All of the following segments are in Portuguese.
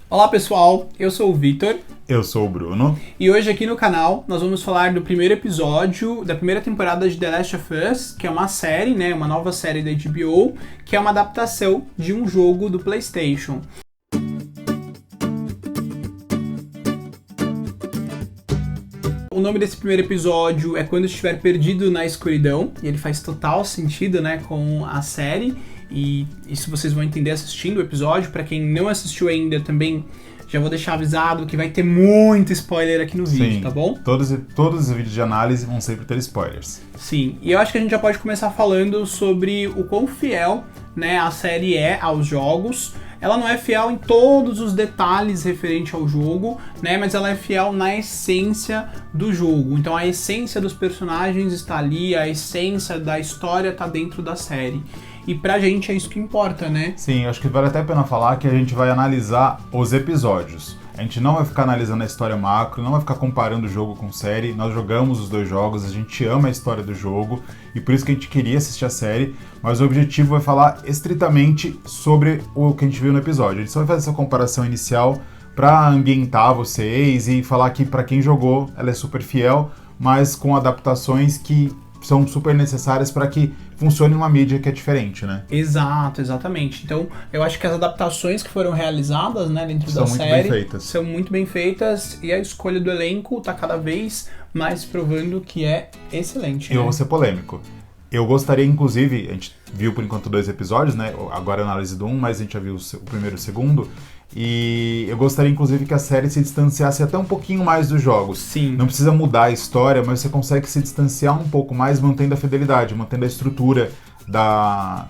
Olá pessoal, eu sou o Vitor. Eu sou o Bruno. E hoje aqui no canal nós vamos falar do primeiro episódio da primeira temporada de The Last of Us, que é uma série, né, uma nova série da HBO, que é uma adaptação de um jogo do PlayStation. O nome desse primeiro episódio é Quando Estiver Perdido na Escuridão, e ele faz total sentido, né, com a série, e isso vocês vão entender assistindo o episódio. Para quem não assistiu ainda também, já vou deixar avisado que vai ter muito spoiler aqui no vídeo, tá bom? Todos os vídeos de análise vão sempre ter spoilers. Sim, e eu acho que a gente já pode começar falando sobre o quão fiel, né, a série é aos jogos. Ela não é fiel em todos os detalhes referente ao jogo, né, mas ela é fiel na essência do jogo. Então a essência dos personagens está ali, a essência da história está dentro da série. E pra gente é isso que importa, né? Sim, acho que vale até a pena falar que a gente vai analisar os episódios. A gente não vai ficar analisando a história macro, não vai ficar comparando o jogo com série. Nós jogamos os dois jogos, a gente ama a história do jogo e por isso que a gente queria assistir a série, mas o objetivo é falar estritamente sobre o que a gente viu no episódio. A gente só vai fazer essa comparação inicial para ambientar vocês e falar que para quem jogou ela é super fiel, mas com adaptações que são super necessárias para que funcione numa mídia que é diferente, né? Exato, exatamente. Então, eu acho que as adaptações que foram realizadas, né, dentro da série são muito bem feitas e a escolha do elenco tá cada vez mais provando que é excelente. Eu vou ser polêmico. Eu gostaria, inclusive, a gente viu por enquanto 2 episódios, né? Agora a análise do 1, mas a gente já viu o primeiro e o segundo. E eu gostaria, inclusive, que a série se distanciasse até um pouquinho mais dos jogos. Sim. Não precisa mudar a história, mas você consegue se distanciar um pouco mais, mantendo a fidelidade, mantendo a estrutura da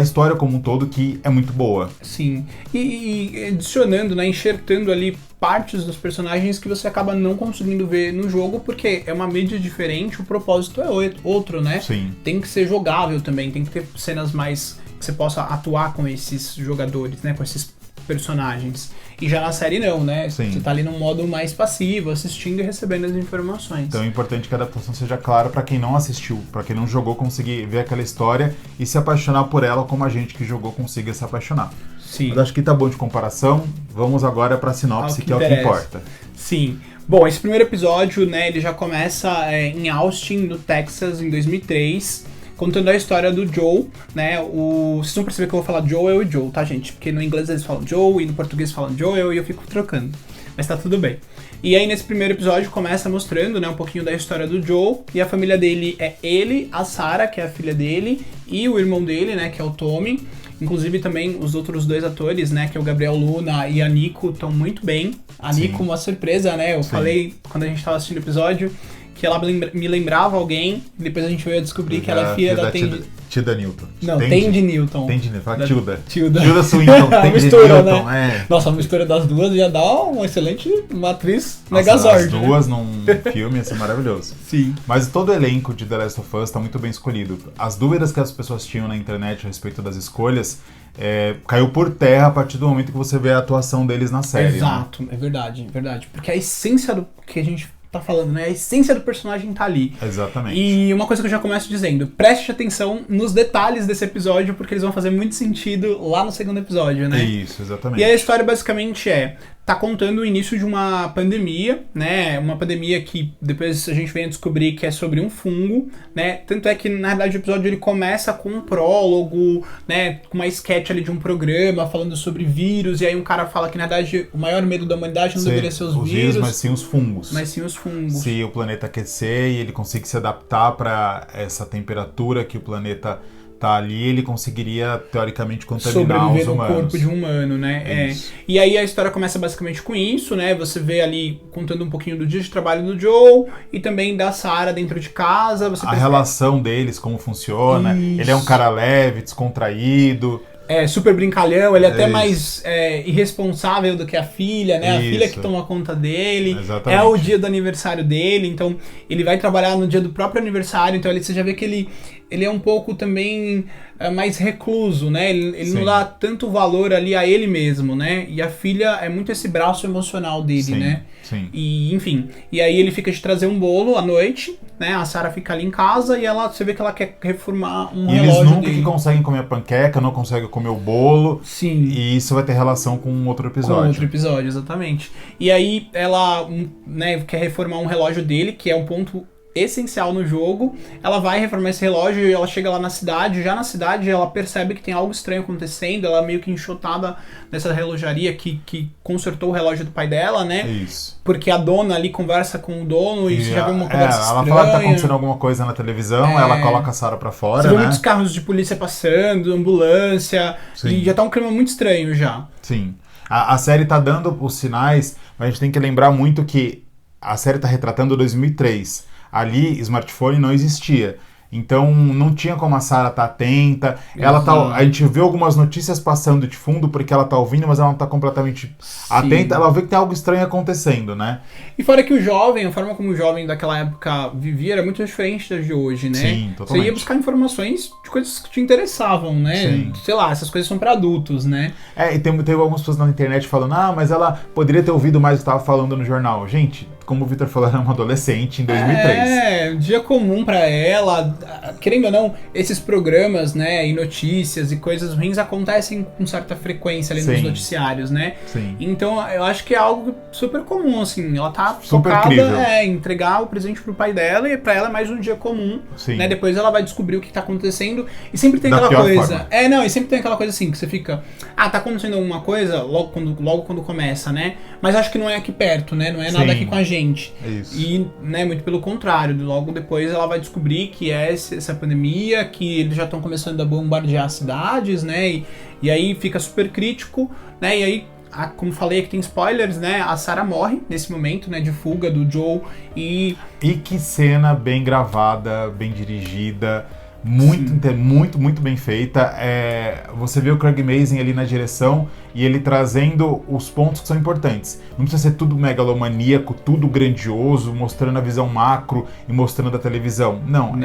história como um todo, que é muito boa. Sim. E adicionando, né, enxertando ali partes dos personagens que você acaba não conseguindo ver no jogo, porque é uma mídia diferente, o propósito é outro, né? Sim. Tem que ser jogável também, tem que ter cenas mais que você possa atuar com esses jogadores, né, com esses personagens. E já na série não, né? Sim. Você tá ali num modo mais passivo, assistindo e recebendo as informações. Então é importante que a adaptação seja clara para quem não assistiu, para quem não jogou conseguir ver aquela história e se apaixonar por ela como a gente que jogou consiga se apaixonar. Sim. Mas acho que tá bom de comparação. Vamos agora para a sinopse, que é o que importa. Sim. Bom, esse primeiro episódio, né, ele já começa em Austin, no Texas, em 2003, contando a história do Joe, né, vocês vão perceber que eu vou falar Joel e Joe, tá, gente? Porque no inglês eles falam Joe e no português falam Joel e eu fico trocando, mas tá tudo bem. E aí nesse primeiro episódio começa mostrando, né, um pouquinho da história do Joe, e a família dele é ele, a Sarah, que é a filha dele, e o irmão dele, né, que é o Tommy. Inclusive também os outros 2 atores, né, que é o Gabriel Luna e a Nico, estão muito bem. A Nico, uma surpresa, né, eu falei quando a gente tava assistindo o episódio que ela me lembrava alguém, depois a gente veio a descobrir que ela é filha da Tilda Newton. Não, Tandy Newton. Tandy Newton, fala Tilda. Tilda Swinton, a mistura, Newton, né? Nossa, a mistura das duas já dá uma excelente atriz Megazord. As duas, né? Num filme ia ser maravilhoso. Sim. Mas todo o elenco de The Last of Us tá muito bem escolhido. As dúvidas que as pessoas tinham na internet a respeito das escolhas caiu por terra a partir do momento que você vê a atuação deles na série. Exato, né? É verdade. Porque a essência do que a gente tá falando, né? A essência do personagem tá ali. Exatamente. E uma coisa que eu já começo dizendo, preste atenção nos detalhes desse episódio, porque eles vão fazer muito sentido lá no segundo episódio, né? Isso, exatamente. E a história basicamente tá contando o início de uma pandemia, né? Uma pandemia que depois a gente vem a descobrir que é sobre um fungo, né? Tanto é que, na verdade, o episódio ele começa com um prólogo, né? Com uma sketch ali de um programa falando sobre vírus, e aí um cara fala que, na verdade, o maior medo da humanidade não deveria ser os vírus, mas sim os fungos. Mas sim os fungos. Se o planeta aquecer e ele conseguir se adaptar para essa temperatura que o planeta tá ali, ele conseguiria, teoricamente, contaminar sobreviver os humanos. no corpo de um humano, né? E aí a história começa basicamente com isso, né? Você vê ali, contando um pouquinho do dia de trabalho do Joe e também da Sarah dentro de casa. Você relação deles, como funciona. Isso. Ele é um cara leve, descontraído. Super brincalhão, ele é até mais irresponsável do que a filha, né? A filha que toma conta dele. Exatamente. É o dia do aniversário dele, então ele vai trabalhar no dia do próprio aniversário, então você já vê que ele é um pouco também mais recluso, né? Ele não dá tanto valor ali a ele mesmo, né? E a filha é muito esse braço emocional dele, né? Sim. E, enfim, e aí ele fica de trazer um bolo à noite, né? A Sarah fica ali em casa e você vê que ela quer reformar um E eles relógio nunca dele. que conseguem comer a panqueca, não conseguem comer o bolo. Sim. E isso vai ter relação com um outro episódio. Com outro episódio, exatamente. E aí ela, né, quer reformar um relógio dele, que é um ponto essencial no jogo. Ela vai reformar esse relógio e ela chega lá na cidade. Já na cidade ela percebe que tem algo estranho acontecendo. Ela é meio que enxotada nessa relojaria que consertou o relógio do pai dela, né? Isso. Porque a dona ali conversa com o dono e você já vê uma conversa ela estranha. fala que tá acontecendo alguma coisa na televisão, ela coloca a Sarah pra fora, Você vê né? muitos carros de polícia passando, ambulância, Sim. e já tá um clima muito estranho já. Sim. A série tá dando os sinais, mas a gente tem que lembrar muito que a série tá retratando 2003. Ali, smartphone não existia. Então, não tinha como a Sarah estar atenta. Ela tá, a gente vê algumas notícias passando de fundo porque ela tá ouvindo, mas ela não tá completamente atenta. Ela vê que tem algo estranho acontecendo, né? E fora que o jovem, a forma como o jovem daquela época vivia era muito diferente das de hoje, né? Sim, totalmente. Você ia buscar informações de coisas que te interessavam, né? Sim. Sei lá, essas coisas são pra adultos, né? E teve algumas pessoas na internet falando, mas ela poderia ter ouvido mais o que estava falando no jornal. Gente, como o Victor falou, ela era uma adolescente em 2003. Um dia comum pra ela. Querendo ou não, esses programas, né, e notícias e coisas ruins acontecem com certa frequência ali nos noticiários, né? Sim. Então, eu acho que é algo super comum, assim. Ela tá super focada incrível. em entregar o presente pro pai dela e pra ela é mais um dia comum, Sim. né? Depois ela vai descobrir o que tá acontecendo e sempre tem Da aquela pior coisa. forma. E sempre tem aquela coisa assim, que você fica, tá acontecendo alguma coisa logo quando começa, né? Mas acho que não é aqui perto, né? Não é nada aqui com a gente. Isso. E, né, muito pelo contrário, logo depois ela vai descobrir que é essa pandemia, que eles já estão começando a bombardear as cidades, né? E aí fica super crítico, né? E aí, como falei aqui tem spoilers, né? A Sarah morre nesse momento, né? De fuga do Joe e que cena bem gravada, bem dirigida. Muito bem feita. Você vê o Craig Mazin ali na direção e ele trazendo os pontos que são importantes. Não precisa ser tudo megalomaníaco, tudo grandioso, mostrando a visão macro e mostrando a televisão. Não.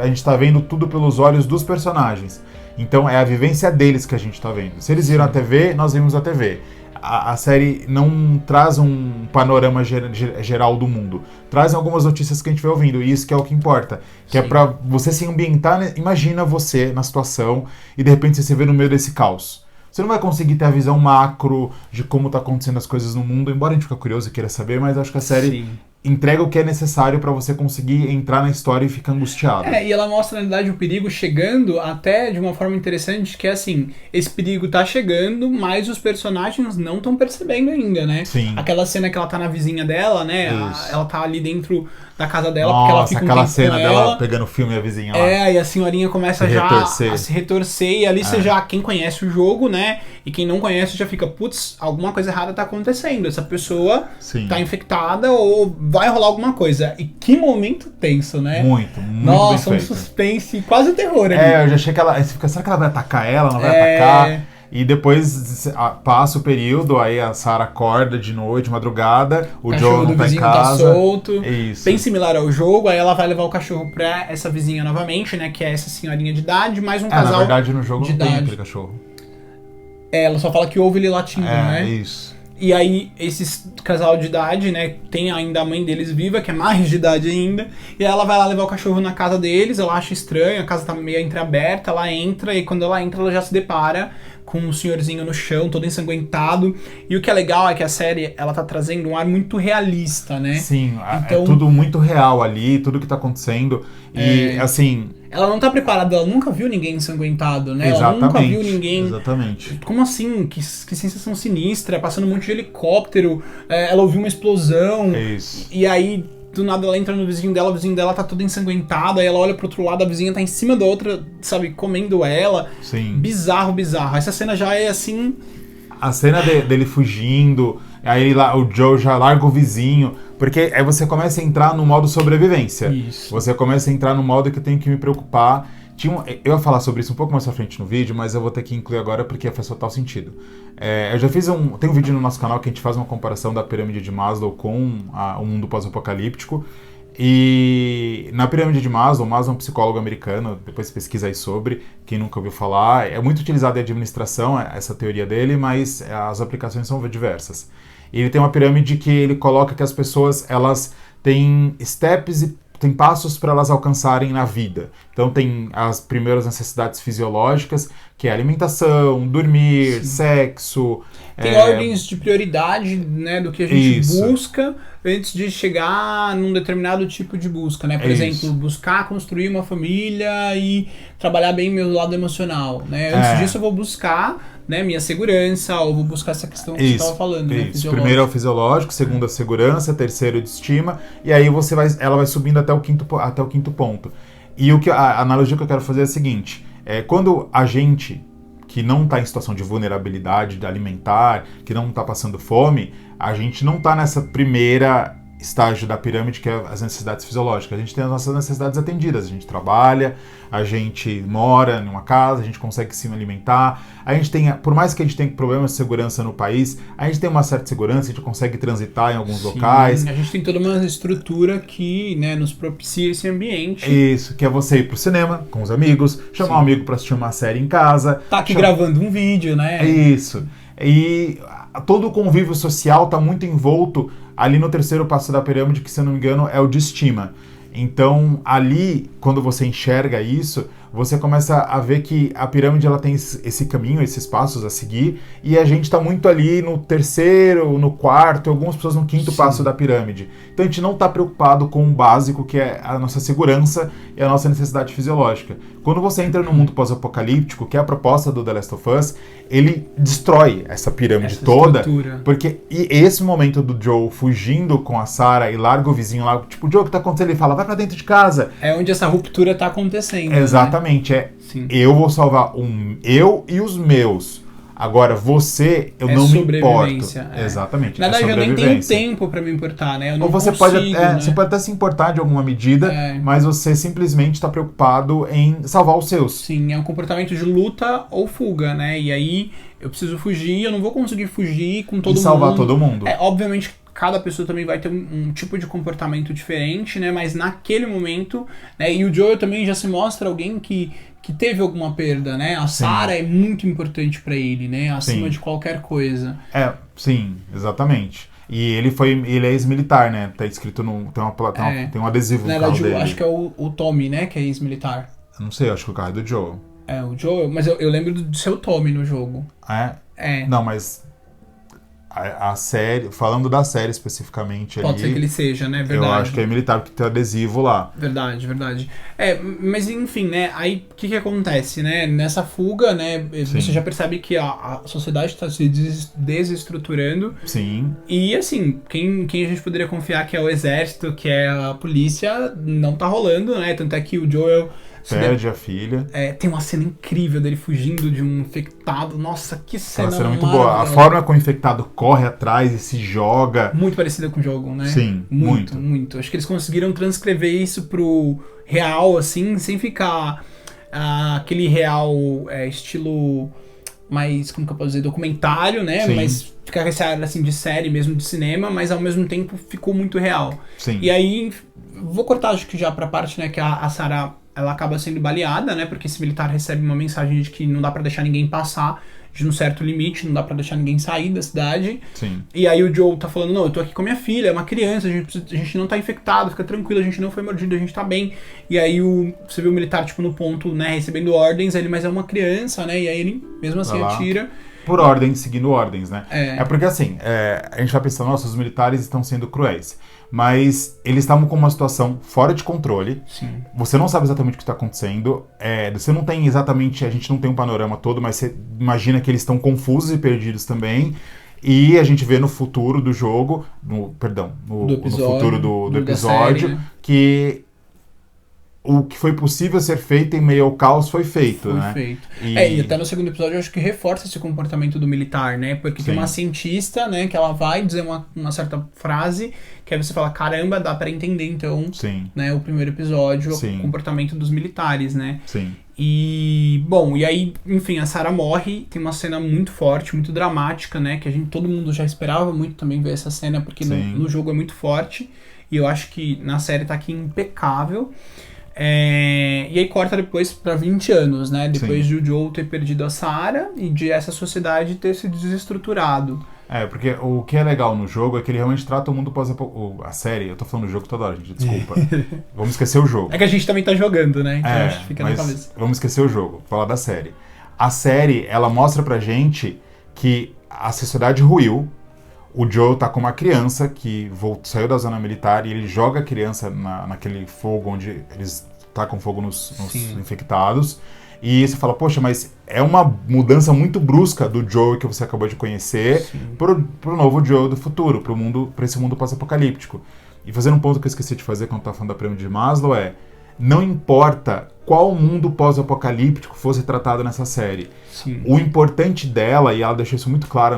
A gente tá vendo tudo pelos olhos dos personagens. Então é a vivência deles que a gente tá vendo. Se eles viram a TV, nós vimos a TV. A série não traz um panorama geral do mundo. Traz algumas notícias que a gente vai ouvindo, e isso que é o que importa. Que é pra você se ambientar, né? Imagina você na situação e de repente você se vê no meio desse caos. Você não vai conseguir ter a visão macro de como tá acontecendo as coisas no mundo, embora a gente fique curioso e queira saber, mas acho que a série entrega o que é necessário pra você conseguir entrar na história e ficar angustiado. E ela mostra, na realidade, o perigo chegando até de uma forma interessante, que é assim, esse perigo tá chegando, mas os personagens não estão percebendo ainda, né? Sim. Aquela cena que ela tá na vizinha dela, né? Ela tá ali dentro da casa dela, Nossa, porque ela fica um aquela tempo cena com dela ela. pegando o filme e a vizinha lá. E a senhorinha começa a se retorcer, e ali você já, quem conhece o jogo, né? E quem não conhece já fica, putz, alguma coisa errada tá acontecendo. Essa pessoa tá infectada ou vai rolar alguma coisa. E que momento tenso, né? Muito Nossa, bem um feito. suspense, quase terror ali. Eu já achei que ela... Você fica, será que ela vai atacar ela? Não vai atacar? E depois passa o período, aí a Sarah acorda de noite, de madrugada, o Joe não tá em casa. Tá solto. Isso. Bem similar ao jogo, aí ela vai levar o cachorro pra essa vizinha novamente, né? Que é essa senhorinha de idade, mais um casal. Na verdade, no jogo não tem idade. aquele cachorro. Ela só fala que ouve ele latindo, né? Isso. E aí, esse casal de idade, né, tem ainda a mãe deles viva, que é mais de idade ainda, e ela vai lá levar o cachorro na casa deles, ela acha estranho, a casa tá meio entreaberta, ela entra, e quando ela entra, ela já se depara com um senhorzinho no chão, todo ensanguentado, e o que é legal é que a série, ela tá trazendo um ar muito realista, né? Sim, então, é tudo muito real ali, tudo que tá acontecendo, e assim... Ela não tá preparada, ela nunca viu ninguém ensanguentado, né? Exatamente, ela nunca viu ninguém... Exatamente. Como assim? Que sensação sinistra, passando um monte de helicóptero, ela ouviu uma explosão, Isso. E aí... Do nada ela entra no vizinho dela, o vizinho dela tá todo ensanguentado, aí ela olha pro outro lado, a vizinha tá em cima da outra, sabe, comendo ela. Sim. Bizarro. Essa cena já é assim... A cena dele fugindo, aí lá, o Joe já larga o vizinho, porque aí você começa a entrar no modo sobrevivência. Isso. Você começa a entrar no modo que eu tenho que me preocupar. Eu ia falar sobre isso um pouco mais pra frente no vídeo, mas eu vou ter que incluir agora porque faz total sentido. Eu já fiz tem um vídeo no nosso canal que a gente faz uma comparação da pirâmide de Maslow com o mundo pós-apocalíptico. E na pirâmide de Maslow é um psicólogo americano, depois pesquisa aí sobre, quem nunca ouviu falar. É muito utilizado em administração, essa teoria dele, mas as aplicações são diversas. E ele tem uma pirâmide que ele coloca que as pessoas, elas têm steps e tem passos para elas alcançarem na vida. Então tem as primeiras necessidades fisiológicas, que é alimentação, dormir, Sim. sexo. Tem ordens de prioridade, né, do que a gente busca antes de chegar num determinado tipo de busca, né? Por exemplo, buscar construir uma família e trabalhar bem meu lado emocional, né? Antes disso eu vou buscar, né, minha segurança, ou vou buscar essa questão que você estava falando, né? Primeiro é o fisiológico, segundo a segurança, terceiro de estima, e aí ela vai subindo até o quinto ponto. E a analogia que eu quero fazer é a seguinte, quando a gente que não está em situação de vulnerabilidade alimentar, que não está passando fome, a gente não está nessa primeira estágio da pirâmide, que é as necessidades fisiológicas. A gente tem as nossas necessidades atendidas, a gente trabalha, a gente mora numa casa, a gente consegue se alimentar, a gente tem, por mais que a gente tenha problemas de segurança no país, a gente tem uma certa segurança, a gente consegue transitar em alguns locais. A gente tem toda uma estrutura que, né, nos propicia esse ambiente. Isso, que é você ir pro cinema com os amigos, chamar um amigo para assistir uma série em casa. Tá aqui gravando um vídeo, né? Isso. E todo o convívio social está muito envolto ali no terceiro passo da pirâmide, que, se eu não me engano, é o de estima. Então, ali, quando você enxerga isso, você começa a ver que a pirâmide ela tem esse caminho, esses passos a seguir, e a gente está muito ali no terceiro, no quarto, algumas pessoas no quinto passo da pirâmide. Então a gente não está preocupado com o básico, que é a nossa segurança e a nossa necessidade fisiológica. Quando você entra no mundo pós-apocalíptico, que é a proposta do The Last of Us, ele destrói essa pirâmide toda, estrutura. Porque esse momento do Joel fugindo com a Sarah e larga o vizinho lá, tipo, Joel, o que tá acontecendo? Ele fala, vai pra dentro de casa. É onde essa ruptura tá acontecendo. Exatamente, né? Eu vou salvar eu e os meus. Agora, você, eu não me importo. Exatamente. Na verdade, eu nem tenho tempo pra me importar, né? Eu não você consigo, você pode até se importar de alguma medida, mas você simplesmente está preocupado em salvar os seus. Sim, é um comportamento de luta ou fuga, né? E aí eu preciso fugir, eu não vou conseguir fugir com todo mundo. E salvar todo mundo. Obviamente, cada pessoa também vai ter um tipo de comportamento diferente, né? Mas naquele momento, né? E o Joel também já se mostra alguém que teve alguma perda, né? A Sarah é muito importante pra ele, né? Acima de qualquer coisa. Sim, exatamente. E ele é ex-militar, né? Tá escrito tem um adesivo no carro dele. Acho que é o Tommy, né? Que é ex-militar. Eu não sei, acho que o carro é do Joel. O Joel, mas eu lembro do seu Tommy no jogo. Não, mas a série, falando da série especificamente Pode ser que ele seja, né? Verdade. Eu acho que é militar porque tem adesivo lá. Verdade. Mas enfim, né? Aí o que acontece, né? Nessa fuga, né? Você já percebe que a sociedade está se desestruturando. Sim. E assim, quem a gente poderia confiar que é o exército, que é a polícia, não tá rolando, né? Tanto é que o Joel perde a filha. Tem uma cena incrível dele fugindo de um infectado. Nossa, que cena, uma cena muito boa. A forma como o infectado corre atrás e se joga. Muito parecida com o jogo, né? Sim, muito. Acho que eles conseguiram transcrever isso pro real, assim, sem ficar aquele real estilo mais, como que eu posso dizer, documentário, né? Sim. Mas ficar essa área assim, de série mesmo, de cinema, mas ao mesmo tempo ficou muito real. Sim. E aí, vou cortar acho que já pra parte, né, que a Sarah ela acaba sendo baleada, né? Porque esse militar recebe uma mensagem de que não dá pra deixar ninguém passar de um certo limite, não dá pra deixar ninguém sair da cidade. Sim. E aí o Joel tá falando, não, eu tô aqui com a minha filha, é uma criança, a gente não tá infectado, fica tranquilo, a gente não foi mordido, a gente tá bem. E aí você vê o militar, tipo, no ponto, né, recebendo ordens, mas é uma criança, né? E aí ele, mesmo assim, atira. Por ordem, seguindo ordens, né? É porque assim, a gente vai pensando, nossa, os militares estão sendo cruéis. Mas eles estavam com uma situação fora de controle. Sim. Você não sabe exatamente o que está acontecendo. Você não tem exatamente... A gente não tem um panorama todo, mas você imagina que eles estão confusos e perdidos também. E a gente vê no futuro do jogo... no futuro do episódio... série, né? Que o que foi possível ser feito em meio ao caos foi feito, foi feito. E até no segundo episódio eu acho que reforça esse comportamento do militar, né? Porque tem uma cientista, né, que ela vai dizer uma certa frase, que aí você fala, caramba, dá pra entender então, né, o primeiro episódio, o comportamento dos militares, né? Sim. E, bom, e aí, enfim, a Sarah morre, tem uma cena muito forte, muito dramática, né? Que todo mundo já esperava muito também ver essa cena, porque no jogo é muito forte, e eu acho que na série tá aqui impecável. E aí corta depois pra 20 anos, né? Depois de o Joel ter perdido a Sarah e de essa sociedade ter se desestruturado. Porque o que é legal no jogo é que ele realmente trata o mundo pós-apocalíptico. A série, eu tô falando do jogo toda hora, gente, desculpa. Vamos esquecer o jogo. É que a gente também tá jogando, né? Então a gente fica na cabeça. Vamos esquecer o jogo, vou falar da série. A série, ela mostra pra gente que a sociedade ruiu. O Joe tá com uma criança que saiu da zona militar e ele joga a criança naquele fogo onde eles tacam fogo nos infectados. E você fala, poxa, mas é uma mudança muito brusca do Joe que você acabou de conhecer pro novo Joe do futuro, pra esse mundo pós-apocalíptico. E fazendo um ponto que eu esqueci de fazer quando tá falando da pirâmide de Maslow não importa qual mundo pós-apocalíptico fosse tratado nessa série. Sim. O importante dela, e ela deixou isso muito claro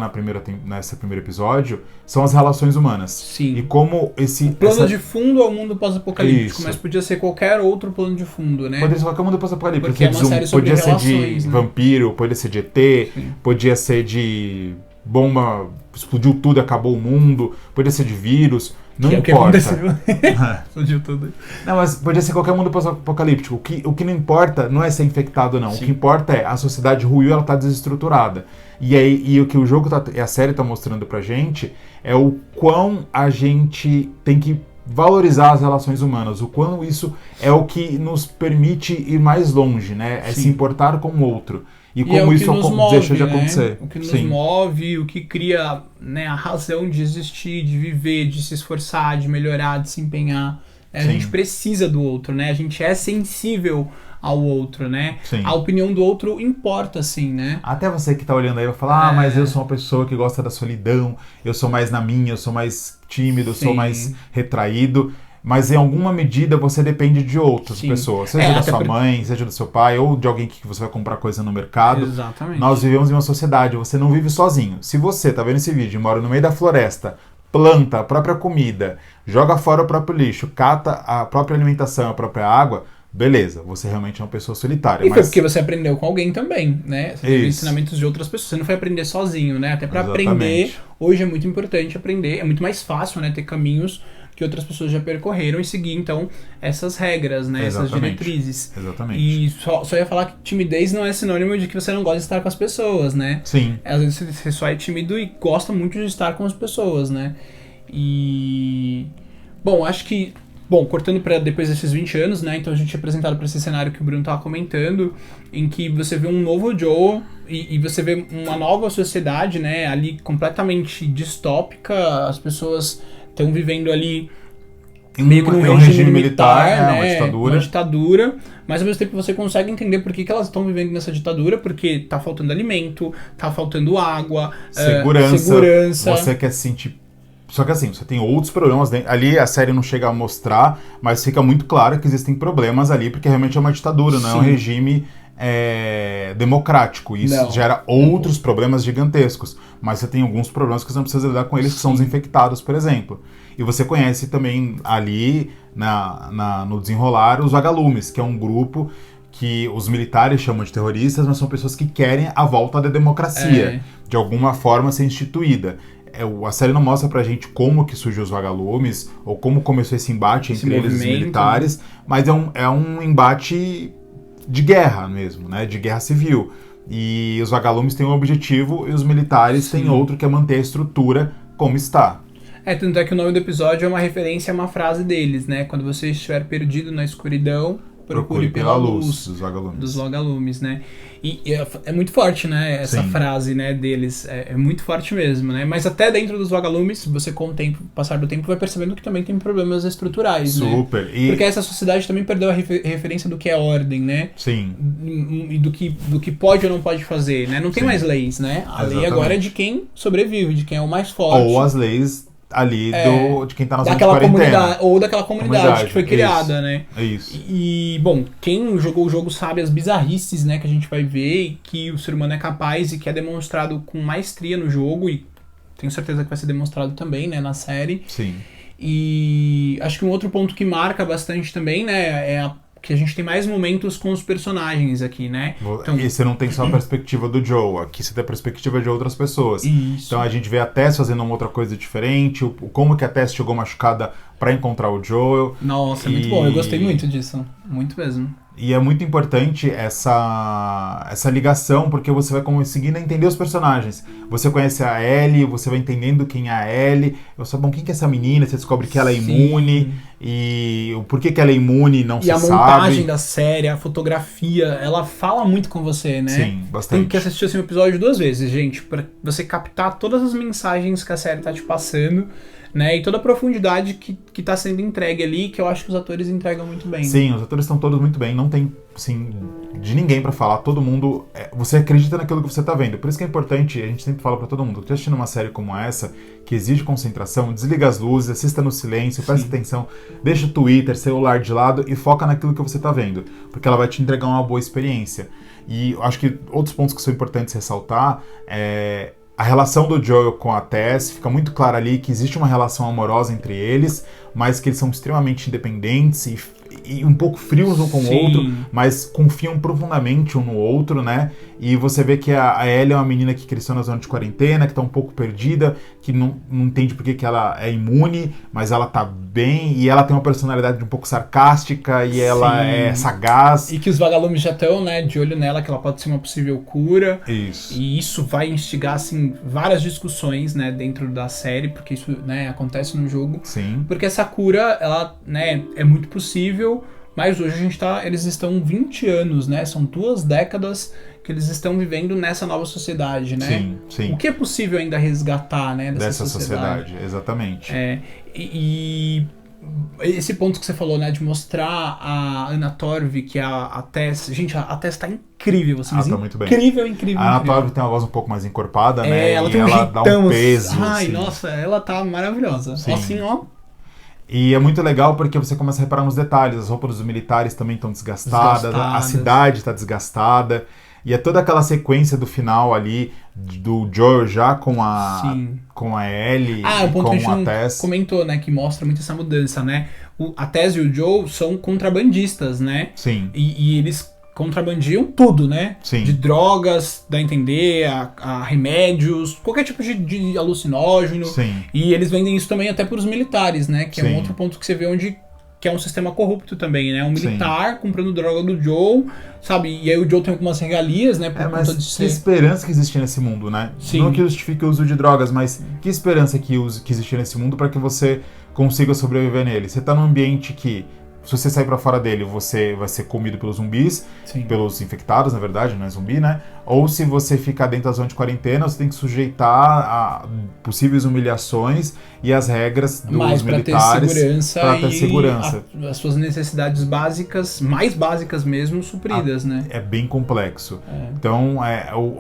nesse primeiro episódio, são as relações humanas. Sim. E como esse... O plano de fundo é o mundo pós-apocalíptico, Isso. mas podia ser qualquer outro plano de fundo, né? Poderia ser qualquer mundo pós-apocalíptico. Porque é uma série sobre podia ser relações, de né? vampiro, podia ser de ET, podia ser de bomba, explodiu tudo, acabou o mundo, podia ser de vírus... Não que importa. É o que aconteceu. Explodiu tudo. Não, mas podia ser qualquer mundo pós-apocalíptico. O que não importa não é ser infectado, não. Sim. O que importa é a sociedade ruiu, ela tá desestruturada. E o que o jogo e a série tá mostrando pra gente é o quão a gente tem que valorizar as relações humanas, o quão isso é o que nos permite ir mais longe, né? É se importar com o outro. E como isso deixa de acontecer. O que nos move, o que cria, né, a razão de existir, de viver, de se esforçar, de melhorar, de se empenhar. A gente precisa do outro, né? A gente é sensível ao outro, né? Sim. A opinião do outro importa, sim, né? Até você que tá olhando aí vai falar, mas eu sou uma pessoa que gosta da solidão, eu sou mais na minha, eu sou mais tímido, eu sou mais retraído. Mas em alguma medida você depende de outras pessoas, seja da sua mãe, seja do seu pai, ou de alguém que você vai comprar coisa no mercado. Exatamente. Nós vivemos em uma sociedade, você não vive sozinho. Se você tá vendo esse vídeo e mora no meio da floresta, planta a própria comida, joga fora o próprio lixo, cata a própria alimentação, a própria água, beleza, você realmente é uma pessoa solitária. E foi porque você aprendeu com alguém também, né? Você teve ensinamentos de outras pessoas, você não foi aprender sozinho, né? Até para aprender, hoje é muito importante aprender, é muito mais fácil, né? Ter caminhos que outras pessoas já percorreram e seguir, então, essas regras, né? Essas diretrizes. Exatamente. E só ia falar que timidez não é sinônimo de que você não gosta de estar com as pessoas, né? Sim. Às vezes você só é tímido e gosta muito de estar com as pessoas, né? E... Bom, acho que... Bom, cortando para depois desses 20 anos, né? Então a gente é apresentado para esse cenário que o Bruno estava comentando, em que você vê um novo Joe e você vê uma nova sociedade, né? Ali completamente distópica, as pessoas estão vivendo ali meio que num regime militar, né? Uma ditadura, mas ao mesmo tempo você consegue entender por que elas estão vivendo nessa ditadura, porque tá faltando alimento, tá faltando água, segurança. Você quer se sentir... Só que assim, você tem outros problemas, né? Ali a série não chega a mostrar, mas fica muito claro que existem problemas ali, porque realmente é uma ditadura, não é um regime democrático. Isso gera outros problemas gigantescos. Mas você tem alguns problemas que você não precisa lidar com eles, que são os infectados, por exemplo. E você conhece também ali, no desenrolar, os vagalumes, que é um grupo que os militares chamam de terroristas, mas são pessoas que querem a volta da democracia, de alguma forma ser instituída. A série não mostra pra gente como que surgiu os vagalumes, ou como começou esse embate entre eles e os militares, mas é um embate de guerra mesmo, né? De guerra civil. E os vagalumes têm um objetivo e os militares têm outro, que é manter a estrutura como está. Tanto é que o nome do episódio é uma referência a uma frase deles, né? Quando você estiver perdido na escuridão, procure pela luz dos vagalumes, né? E é muito forte, né? Essa frase, né, deles. É muito forte mesmo, né? Mas até dentro dos vagalumes, se você com o tempo, passar do tempo, vai percebendo que também tem problemas estruturais, Super. Né? Porque essa sociedade também perdeu a referência do que é ordem, né? Sim. E do que pode ou não pode fazer, né? Não tem mais leis, né? A lei agora é de quem sobrevive, de quem é o mais forte. Ou as leis ali de quem tá na zona de quarentena. Comunidade, ou daquela comunidade que foi criada, né? É isso. E, bom, quem jogou o jogo sabe as bizarrices, né, que a gente vai ver e que o ser humano é capaz e que é demonstrado com maestria no jogo, e tenho certeza que vai ser demonstrado também, né, na série. Sim. E acho que um outro ponto que marca bastante também, né, é que a gente tem mais momentos com os personagens aqui, né? Então, e você não tem só a perspectiva do Joe, aqui você tem a perspectiva de outras pessoas. Isso. Então a gente vê a Tess fazendo uma outra coisa diferente, como que a Tess chegou machucada pra encontrar o Joel. Nossa, é muito bom, eu gostei muito disso, muito mesmo. E é muito importante essa ligação, porque você vai conseguindo entender os personagens. Você conhece a Ellie, você vai entendendo quem é a Ellie. Eu sou bom, quem que é essa menina? Você descobre que ela é imune. E o porquê que ela é imune não se sabe. E a montagem da série, a fotografia, ela fala muito com você, né? Sim, bastante. Tem que assistir esse episódio 2 vezes, gente, pra você captar todas as mensagens que a série tá te passando, né? E toda a profundidade que tá sendo entregue ali, que eu acho que os atores entregam muito bem. Sim, os atores estão todos muito bem, não tem, assim, de ninguém pra falar, todo mundo, você acredita naquilo que você tá vendo. Por isso que é importante, a gente sempre fala pra todo mundo, que tá assistindo uma série como essa, que exige concentração, desliga as luzes, assista no silêncio, presta atenção, deixa o Twitter, celular de lado e foca naquilo que você tá vendo, porque ela vai te entregar uma boa experiência. E eu acho que outros pontos que são importantes ressaltar é a relação do Joel com a Tess. Fica muito claro ali que existe uma relação amorosa entre eles, mas que eles são extremamente independentes e um pouco frios um com o outro, mas confiam profundamente um no outro, né? E você vê que a Ellie é uma menina que cresceu na zona de quarentena, que tá um pouco perdida, que não entende por que ela é imune, mas ela tá bem, e ela tem uma personalidade um pouco sarcástica, e ela é sagaz. E que os vagalumes já estão, né, de olho nela, que ela pode ser uma possível cura. Isso. E isso vai instigar, assim, várias discussões, né, dentro da série, porque isso, né, acontece no jogo. Sim. Porque essa cura, ela, né, é muito possível, mas hoje eles estão 20 anos, né, são 2 décadas que eles estão vivendo nessa nova sociedade, né? Sim, sim. O que é possível ainda resgatar, né, dessa sociedade, exatamente. E esse ponto que você falou, né, de mostrar a Anna Torv, que é a Tess... Gente, a Tess tá incrível, assim. Tá muito bem. Incrível. A Anna Torv tem uma voz um pouco mais encorpada, né? Ela e tem um ela jeitão, dá um peso. Ai, assim. nossa, ela tá maravilhosa. Sim. Assim, ó. E é muito legal porque você começa a reparar nos detalhes. As roupas dos militares também estão desgastadas. A cidade está desgastada. E é toda aquela sequência do final ali, do Joel já com a Ellie e com a Tess. Comentou, né, que mostra muito essa mudança, né? A Tess e o Joel são contrabandistas, né? Sim. E eles contrabandiam tudo, né? Sim. De drogas, dá a entender, a remédios, qualquer tipo de alucinógeno. Sim. E eles vendem isso também até para os militares, né? Que é um Sim. outro ponto que você vê onde... que é um sistema corrupto também, né? Um militar comprando droga do Joe, sabe? E aí o Joe tem algumas regalias, né? Por mas conta de que esperança que existe nesse mundo, né? Sim. Não que justifique o uso de drogas, mas que esperança que existe nesse mundo para que você consiga sobreviver nele. Você tá num ambiente que, se você sair pra fora dele, você vai ser comido pelos zumbis, pelos infectados, na verdade, não é zumbi, né? Ou se você ficar dentro da zona de quarentena, você tem que sujeitar a possíveis humilhações e as regras dos militares para ter segurança. As suas necessidades básicas, mais básicas mesmo, supridas, né? É bem complexo. Então,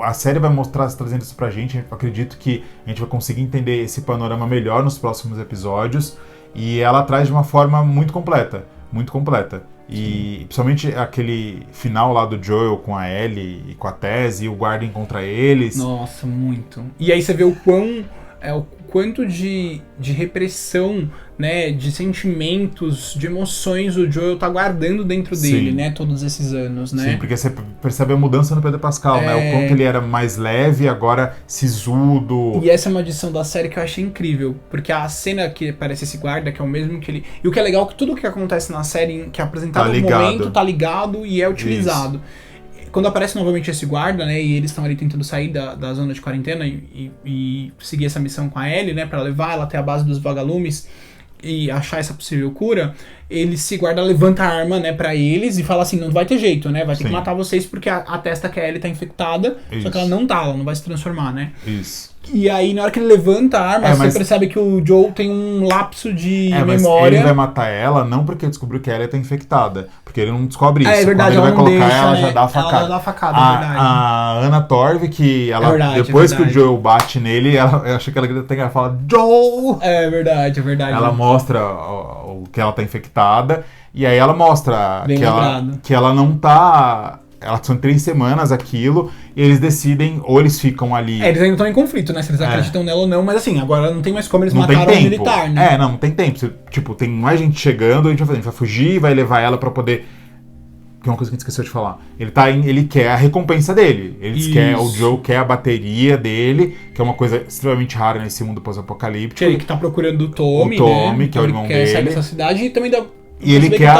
a série vai trazendo isso pra gente. Eu acredito que a gente vai conseguir entender esse panorama melhor nos próximos episódios. E ela traz de uma forma muito completa. Muito completa. E principalmente aquele final lá do Joel com a Ellie e com a Tess e o guarda contra eles. Nossa, muito. E aí você vê o quanto de repressão, né, de sentimentos, de emoções o Joel tá guardando dentro dele, né, todos esses anos, né? Sim, porque você percebe a mudança no Pedro Pascal, né? O quanto ele era mais leve, agora sisudo. E essa é uma adição da série que eu achei incrível, porque a cena que aparece esse guarda, que é o mesmo que ele... E o que é legal é que tudo que acontece na série, que é apresentado no momento, tá ligado e é utilizado. Isso. Quando aparece novamente esse guarda, né, e eles estão ali tentando sair da zona de quarentena e seguir essa missão com a Ellie, né, pra levar ela até a base dos vagalumes e achar essa possível cura, esse guarda levanta a arma, né, pra eles e fala assim, não vai ter jeito, né, vai ter que matar vocês porque a testa que a Ellie tá infectada, só que ela não vai se transformar, né. Isso. E aí, na hora que ele levanta a arma, você percebe que o Joel tem um lapso de memória. Mas ele vai matar ela não porque descobriu que ela tá infectada, porque ele não descobre isso. É verdade, quando ele vai colocar ela, né? já dá a facada. Ela dá a facada, é verdade. A Anna Torv, que ela, depois que o Joel bate nele, eu acho que ela grita, ela fala, Joel! É verdade. Ela mostra o que ela tá infectada, e aí ela mostra que ela não tá... São 3 semanas aquilo, e eles decidem, ou eles ficam ali... eles ainda estão em conflito, né? Se eles acreditam nela ou não, mas assim, agora não tem mais como eles mataram o militar, né? Não tem tempo. Tipo, tem mais gente chegando, a gente vai fugir, vai levar ela pra poder... Que é uma coisa que a gente esqueceu de falar. Ele quer a recompensa dele. O Joe quer a bateria dele, que é uma coisa extremamente rara nesse mundo pós-apocalíptico. Ele que tá procurando o Tommy, né? Que é o irmão dele. Ele quer sair dessa cidade e também E ele quer,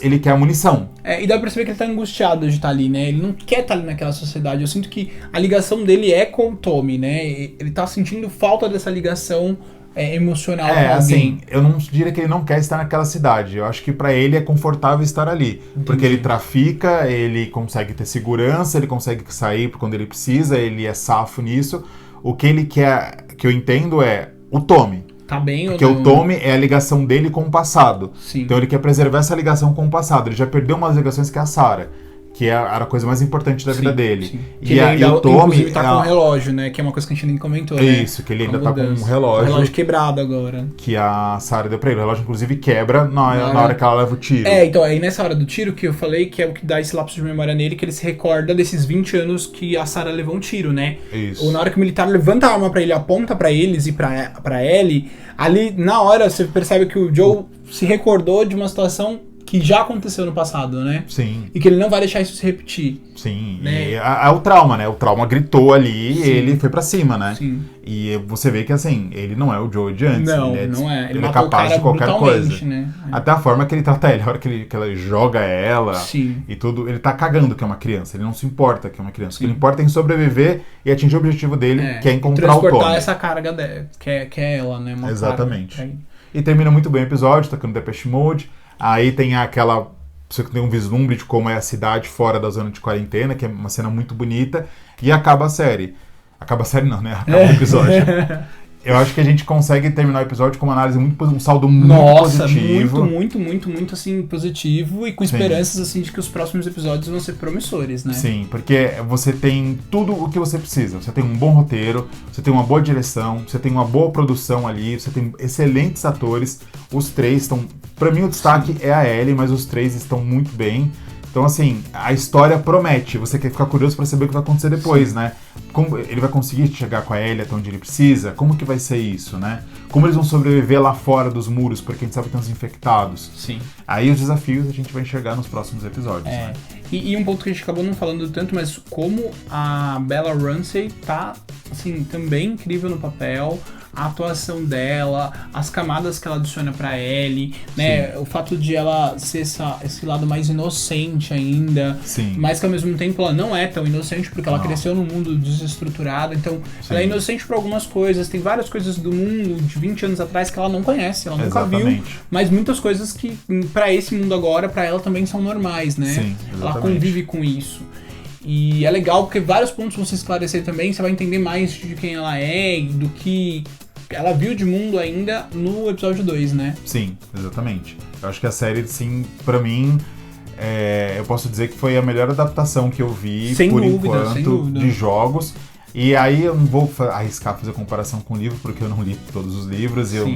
ele quer a munição. E dá pra perceber que ele tá angustiado de estar ali, né? Ele não quer estar ali naquela sociedade. Eu sinto que a ligação dele é com o Tommy, né? Ele tá sentindo falta dessa ligação emocional com alguém. Assim, eu não diria que ele não quer estar naquela cidade. Eu acho que pra ele é confortável estar ali. Entendi. Porque ele trafica, ele consegue ter segurança, ele consegue sair quando ele precisa, ele é safo nisso. O que ele quer, que eu entendo, é o Tommy. Tá bem, porque o Tommy é a ligação dele com o passado. Sim. Então ele quer preservar essa ligação com o passado. Ele já perdeu umas ligações que é a Sarah, que era a coisa mais importante da vida dele. Sim. E o Tommy, inclusive, tá com um relógio, né? Que é uma coisa que a gente nem comentou, né? Isso, que ele ainda tá com um relógio. Um relógio quebrado agora. Que a Sarah deu pra ele. O relógio, inclusive, quebra na hora que ela leva o tiro. Então, aí nessa hora do tiro que eu falei, que é o que dá esse lapso de memória nele, que ele se recorda desses 20 anos que a Sarah levou um tiro, né? Isso. Ou na hora que o militar levanta a arma pra ele, aponta pra eles e pra Ellie, ali, na hora, você percebe que o Joe se recordou de uma situação que já aconteceu no passado, né? Sim. E que ele não vai deixar isso se repetir. Sim. Né? E o trauma, né? O trauma gritou ali e ele foi pra cima, né? Sim. E você vê que, assim, ele não é o Joe de antes. Não, não é. Ele é capaz de qualquer coisa. Né? Até a forma que ele trata ela, a hora que ela joga ela. Sim. E tudo, ele tá cagando que é uma criança. Ele não se importa que é uma criança. Sim. O que ele importa é em sobreviver e atingir o objetivo dele, que é encontrar o Tommy. Transportar essa carga dela, que é ela, né? Uma exatamente. Carga. E termina muito bem o episódio, tocando Depeche Mode. Aí tem aquela... Você tem um vislumbre de como é a cidade fora da zona de quarentena, que é uma cena muito bonita, e acaba a série. Acaba a série não, né? Acaba o episódio. Eu acho que a gente consegue terminar o episódio com uma análise um saldo muito positivo. muito assim, positivo e com esperanças assim de que os próximos episódios vão ser promissores, né? Sim, porque você tem tudo o que você precisa. Você tem um bom roteiro, você tem uma boa direção, você tem uma boa produção ali, você tem excelentes atores. Os três estão... Pra mim o destaque é a Ellie, mas os três estão muito bem. Então, assim, a história promete. Você quer ficar curioso pra saber o que vai acontecer depois, né? Como ele vai conseguir chegar com a Ellie até onde ele precisa? Como que vai ser isso, né? Como eles vão sobreviver lá fora dos muros, porque a gente sabe que tem uns infectados. Sim. Aí os desafios a gente vai enxergar nos próximos episódios, né? E um ponto que a gente acabou não falando tanto, mas como a Bella Ramsey tá, assim, também incrível no papel. A atuação dela, as camadas que ela adiciona pra Ellie, né? Sim. O fato de ela ser esse lado mais inocente ainda. Sim. Mas que ao mesmo tempo ela não é tão inocente, porque ela cresceu num mundo desestruturado. Então, ela é inocente por algumas coisas. Tem várias coisas do mundo de 20 anos atrás que ela não conhece, ela nunca viu. Mas muitas coisas que, pra esse mundo agora, pra ela também são normais, né? Sim, ela convive com isso. E é legal porque vários pontos vão se esclarecer também, você vai entender mais de quem ela é e do que ela viu de mundo ainda no episódio 2, né? Sim, exatamente. Eu acho que a série, sim, pra mim, eu posso dizer que foi a melhor adaptação que eu vi, sem dúvida. De jogos. E aí eu não vou arriscar fazer comparação com o livro, porque eu não li todos os livros e eu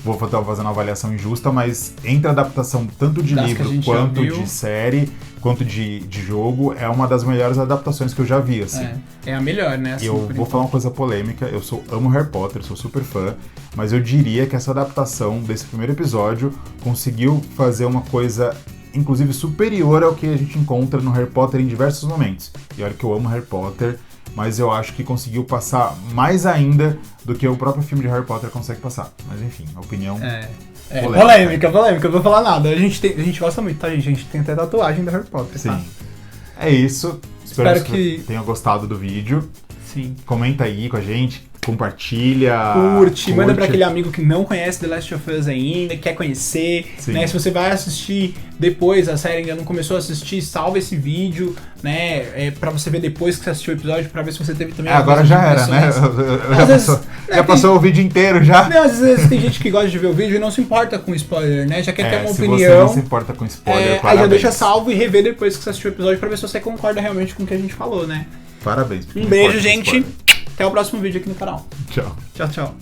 vou fazer uma avaliação injusta, mas entre a adaptação tanto de livro quanto de série, quanto de jogo, é uma das melhores adaptações que eu já vi, assim. É a melhor, né? Assim, e eu vou falar uma coisa polêmica, eu amo Harry Potter, sou super fã, mas eu diria que essa adaptação desse primeiro episódio conseguiu fazer uma coisa, inclusive, superior ao que a gente encontra no Harry Potter em diversos momentos. E olha que eu amo Harry Potter, mas eu acho que conseguiu passar mais ainda do que o próprio filme de Harry Potter consegue passar. Mas enfim, a opinião... polêmica, eu não vou falar nada. A gente gosta muito, tá, gente? A gente tem até tatuagem do Harry Potter, tá? Sim. É isso. Espero que tenham gostado do vídeo. Sim. Comenta aí com a gente. Compartilha, curte, manda pra aquele amigo que não conhece The Last of Us ainda, quer conhecer, né? Se você vai assistir depois, a série ainda não começou a assistir, salva esse vídeo, né? Pra você ver depois que você assistiu o episódio, pra ver se você teve também... agora já era, né? Já passou o vídeo inteiro já. Não, às vezes tem gente que gosta de ver o vídeo e não se importa com spoiler, né? Já quer ter uma opinião. Se você não se importa com spoiler, aí já deixa salvo e rever depois que você assistiu o episódio pra ver se você concorda realmente com o que a gente falou, né? Parabéns. Um beijo, gente. Até o próximo vídeo aqui no canal. Tchau. Tchau, tchau.